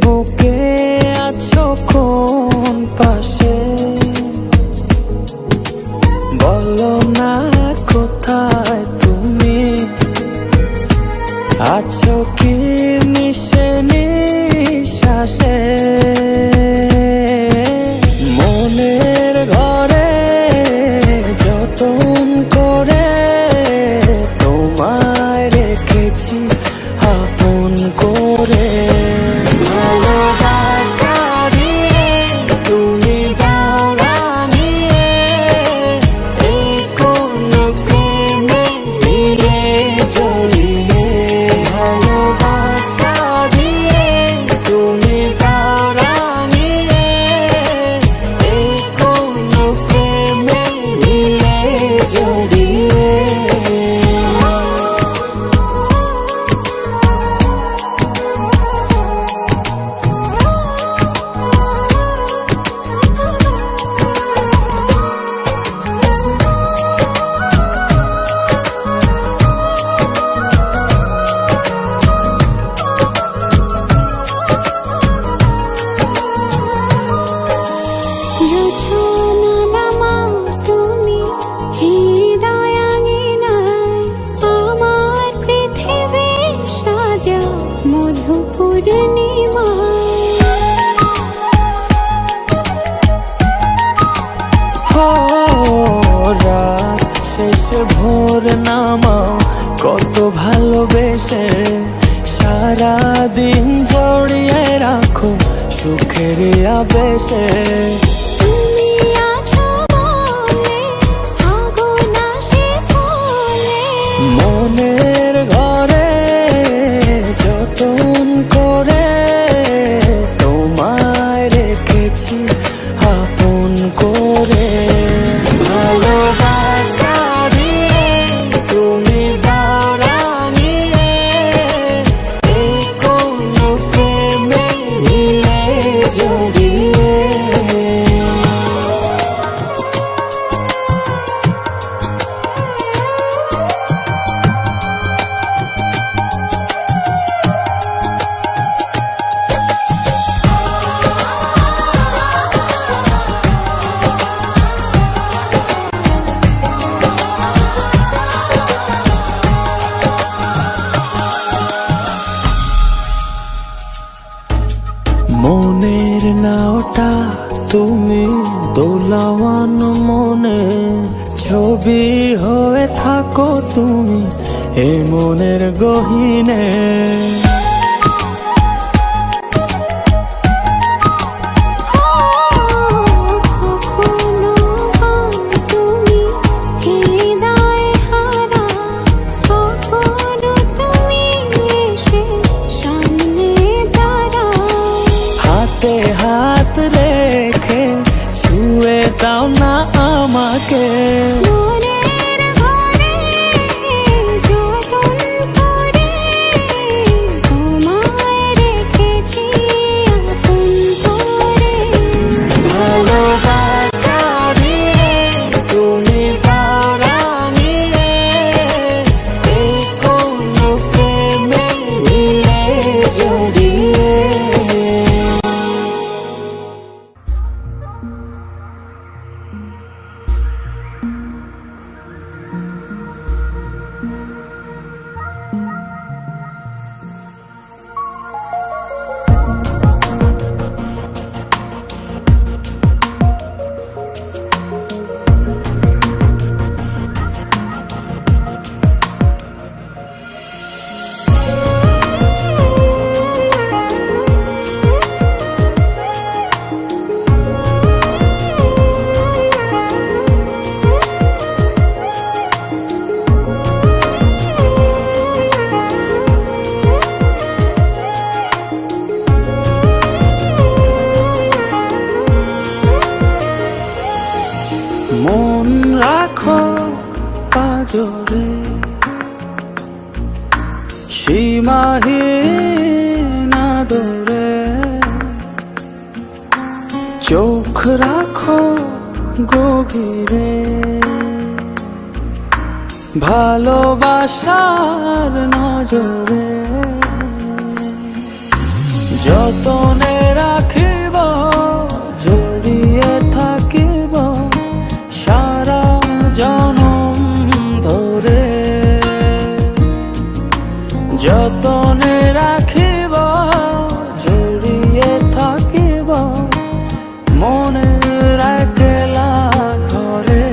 বুকে আছো কোন পাশে, বলো না কোথায় তুমি আছো কি মিশে নিঃশ্বাসে। মনের ঘরে যতন করে তোমায় রেখেছি আপন করে। ভালোবাসা দিয়ে তুমি দাও রাঙিয়ে, এই কোন প্রেমে মিলে জড়িয়ে। ভালোবাসা দিয়ে তুমি দাও রাঙিয়ে, এই কোন প্রেমে মিলে জড়িয়ে। রাত শেষে ভোর নামাও কত ভালোবেসে, সারাদিন জড়িয়ে রাখো সুখের আবেশে। মনের ঘরে যতন করে তোমায় রেখেছি আপন করে। ভালোবাসা দিয়ে তুমি দাও রাঙিয়ে, এই কোন প্রেমে মিলে জড়িয়ে। মনের নাওটা তুমি দোলাওয়ান মনে, ছবি হয়ে থাকো তুমি এ মনের গহীনে। হাত রেখে ছুঁয়ে দাও না আমাকে। মনের ঘরে যতন করে তোমায় রেখেছি আপন করে। ভালোবাসা দিয়ে তুমি দাও রাঙিয়ে, এই কোন প্রেমে মিলে জড়িয়ে। মন রাখো পাজরে, সীমাহীন আদরে, চোখ রাখো গভীরে, ভালোবাসার নজরে। যতনে রাখিব জড়িয়ে থাকিব সারা জনম ধরে যতনে রাখিব জড়িয়ে থাকিব মনের একলা ঘরে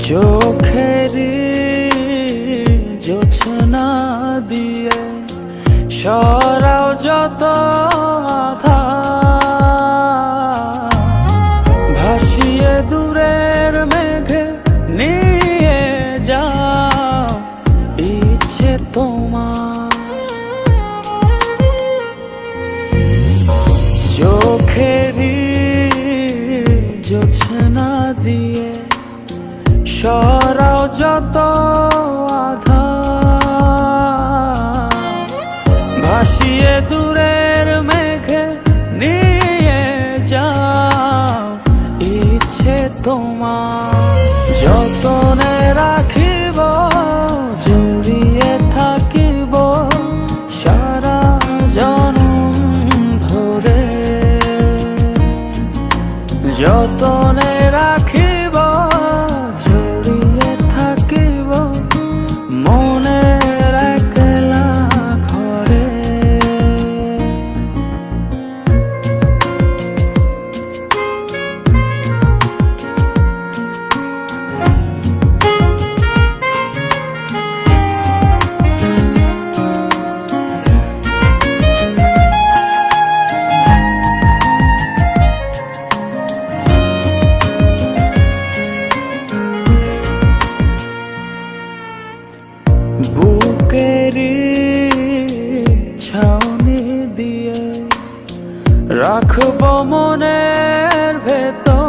চোখেরি জোছনা দিয়ে সরাও যত আধার ভাসিয়ে দূরের মেঘে নিয়ে যাও ইচ্ছে তোমার চোখেরি জোছনা দিয়ে সরাও যত আধার ভাসিয়ে দূরের মেঘে নিয়ে যাও ইচ্ছে তোমার যতনে রাখিব জড়িয়ে থাকিব সারা জনম ধরে যতনে রাখিব মনের একলা ঘরে বুকেরি ছাউনি দিয়ে রাখব মনের ভেতর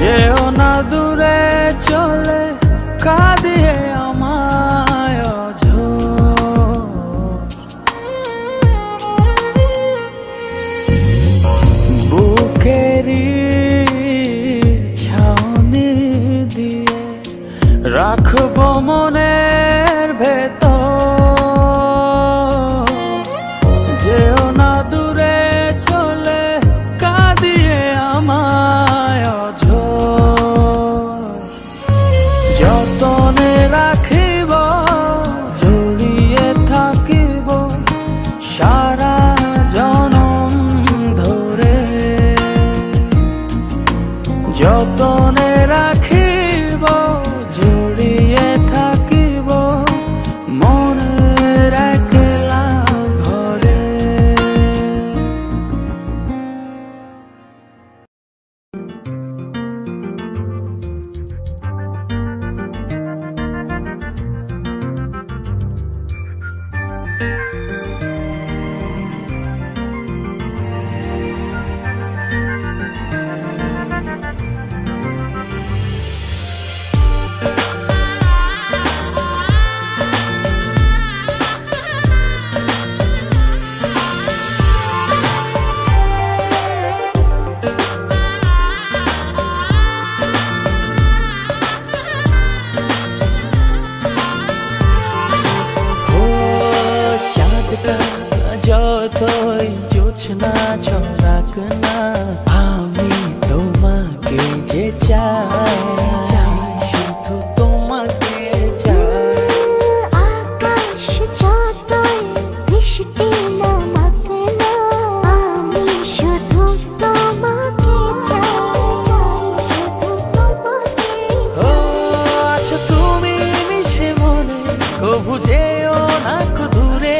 যেও না দূরে চলে কাঁদিয়ে আমায় বুকেরি ছাউনি দিয়ে রাখব মনের ভেতর যেও না দূরে চলে কাঁদিয়ে আমায় যতনে রাখিব জড়িয়ে থাকিব সারা জনম ধরে যতনে রাখিব জড়িয়ে থাকিব মনের একলা ঘরে যতই জোছনা ছড়াক না আমি তোমাকে যে চাই শুধু তোমাকে চাই আকাশ যতই বৃষ্টি নামাক না আমি শুধু তোমাকে চাই শুধু তোমাকে আছো তুমি মিশে মনে কবু যেও না দূরে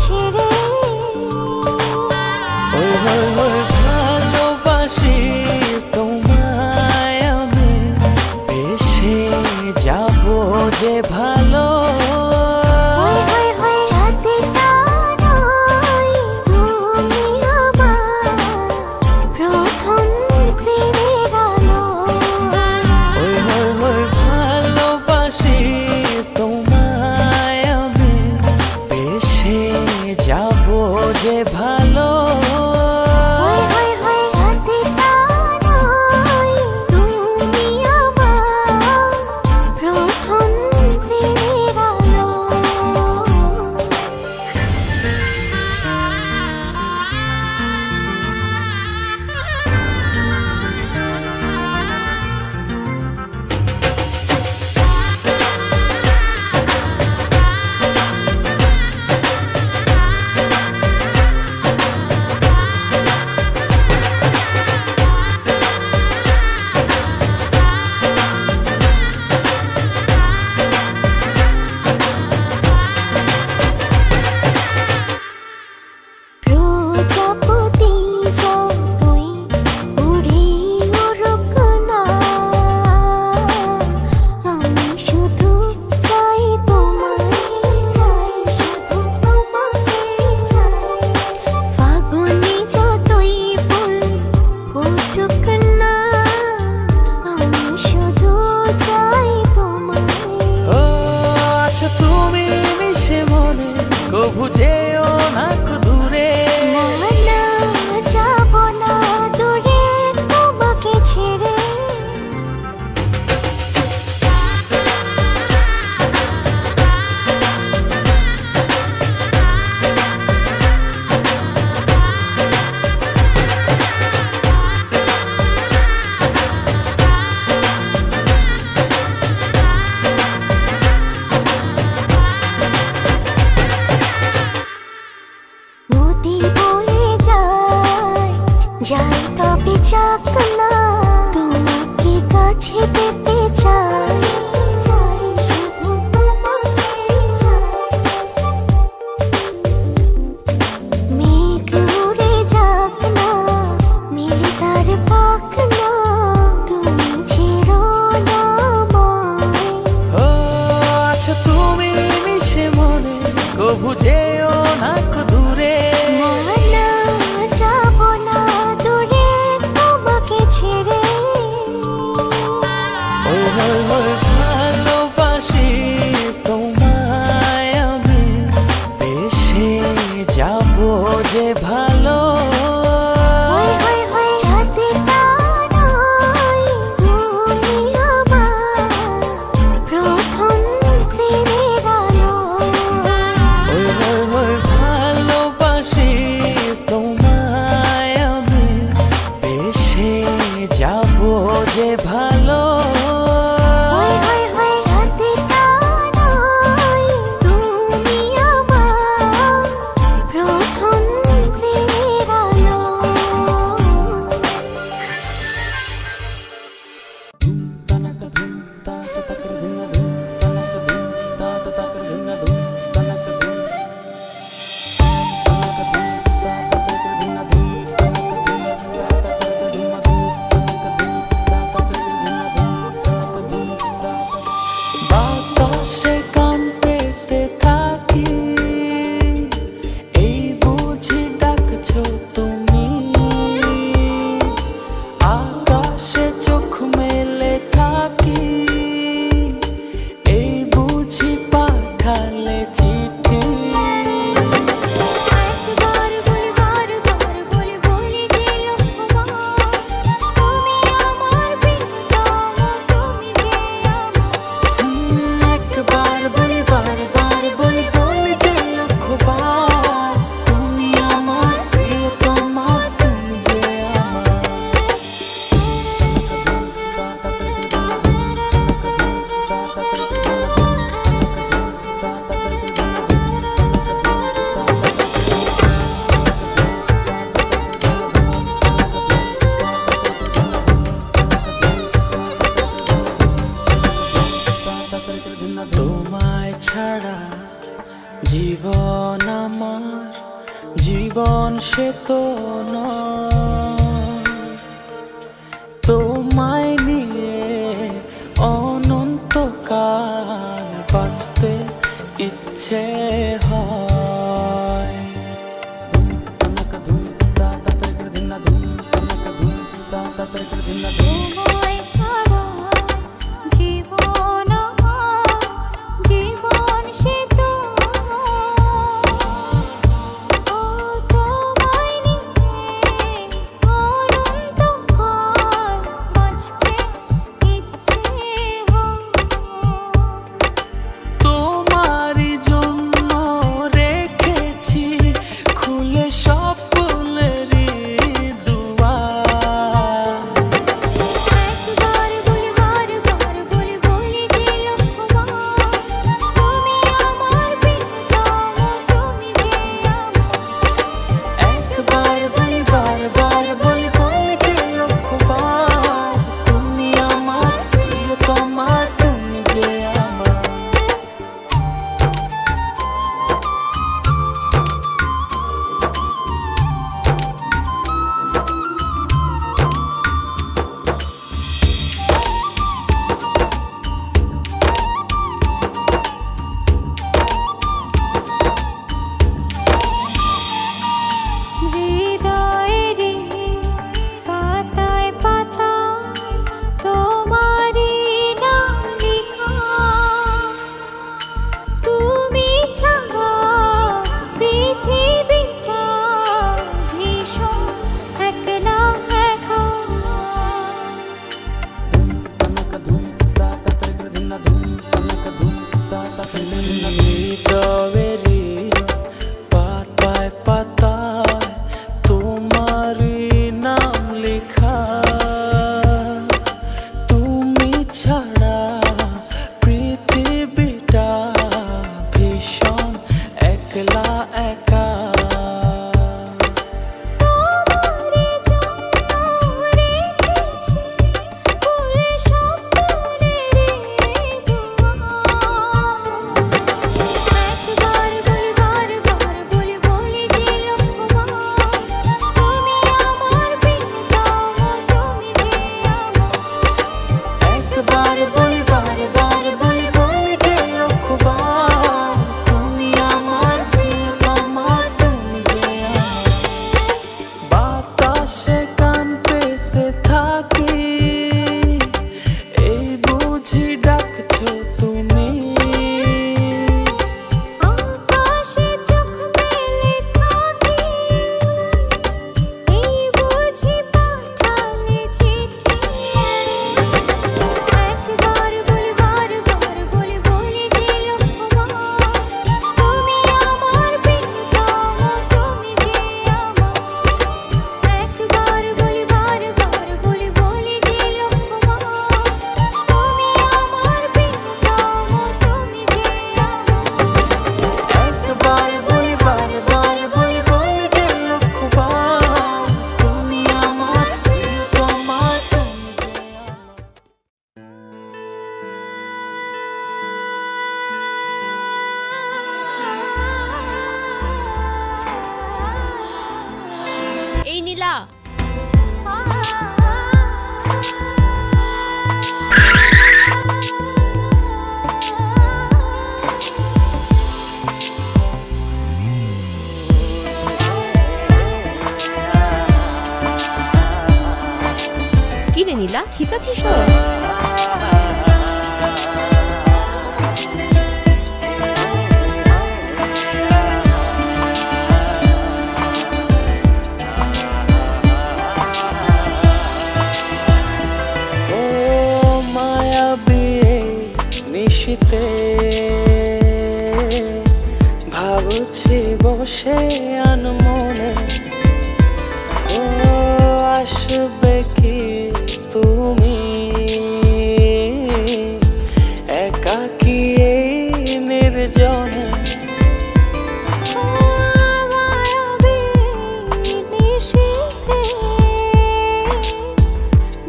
ছেড়ে ওই যাবো যে ভালো কভু যেও না দূরে যাব না দূরে তোমাকে ছেড়ে যাই তবে যাক না তোমাকে কাছে পেতে চাই শুধু তোমাকে চাই মেঘ উড়ে যাক না মিলে তার পাক না তুমি ছেড়ো না ও আছো তুমি মিশে মনে কভু যেও না দূরে ভালোবাসি তোমায় আমি বেশে যাবো যে ভালো ভালোবাসি তোমায় আমি বেশে যাবো যে ভালো তোমায় ছাড়া জীবন আমার জীবন সে তো নয় তোমায় নিয়ে অনন্তকাল বাঁচতে ইচ্ছে হয় তোমায় ছাড়া জীবন আমার জীবন সে তো নীলা, ঠিক আছিস তো? নিশিতে ভাবছি বসে আনমনে, ও আসবে কি তুমি একাকী এই নির্জনে।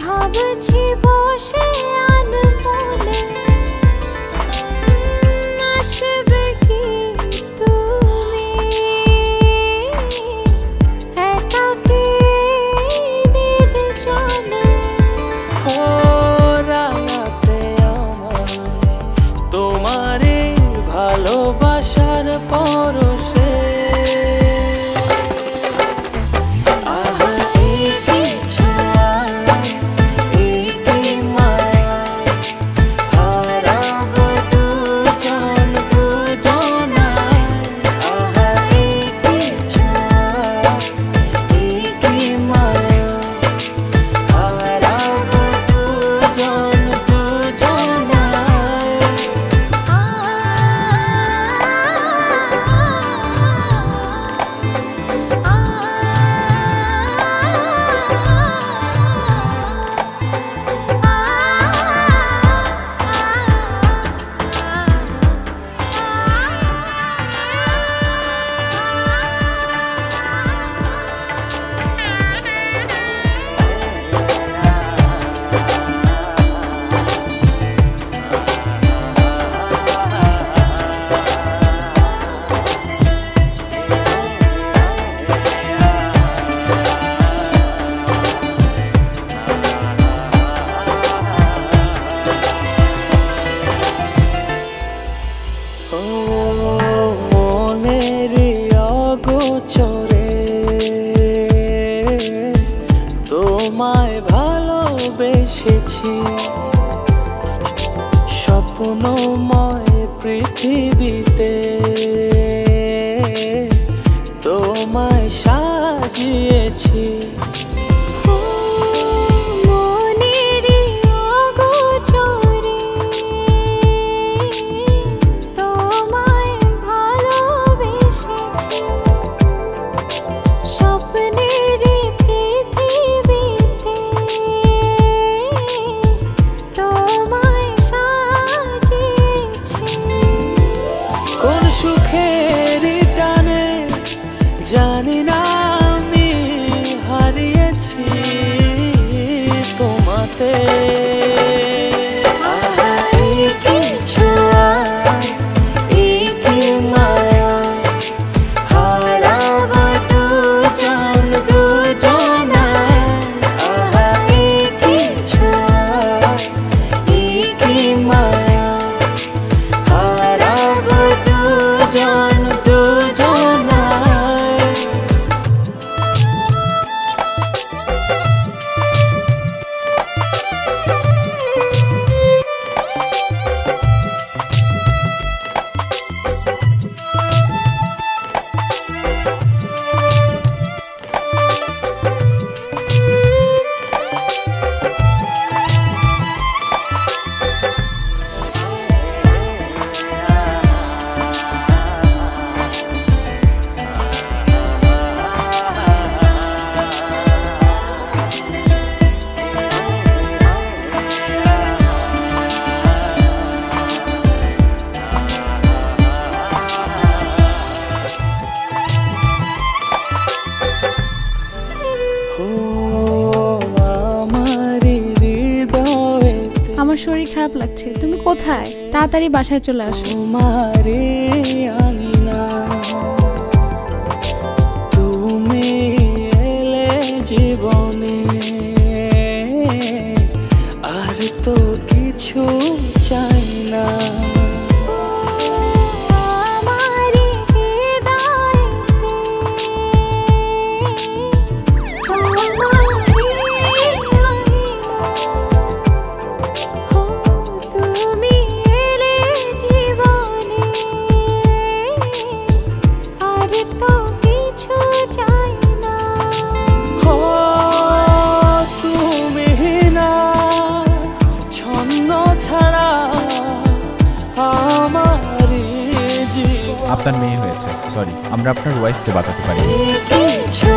ভাবছি বসে ভালোবাসার পরশে আহা এই কি ছোঁয়া, এই কি মায়া, হারাবো দুজন দুজনায়। আহা এই কি ছোঁয়া, এই কি মায়া, হারাবো দুজন দুজনায়। মনেরই অগোচরে তোমায় ভালোবেসেছি, স্বপ্নময় পৃথিবীতে তোমায় সাজিয়েছি। কোন সুখের টানে জানি না আমি হারিয়েছি তোমাতে। আহা এই কি ছোঁয়া, এই কি মায়া, হারাবো দুজন দুজনায়। আহা এই কি ছোঁয়া, এই কি মায়া, হারাবো দুজন দুজনায়। আমার শরীর খারাপ লাগছে, তুমি কোথায়? তাড়াতাড়ি বাসায় চলে আসো। তোমারে আঙিনা তুমি এলে জীবনে, আর তো কিছু চাই না। আমরা আপনার ওয়াইফকে বাঁচাতে পারি। কিছু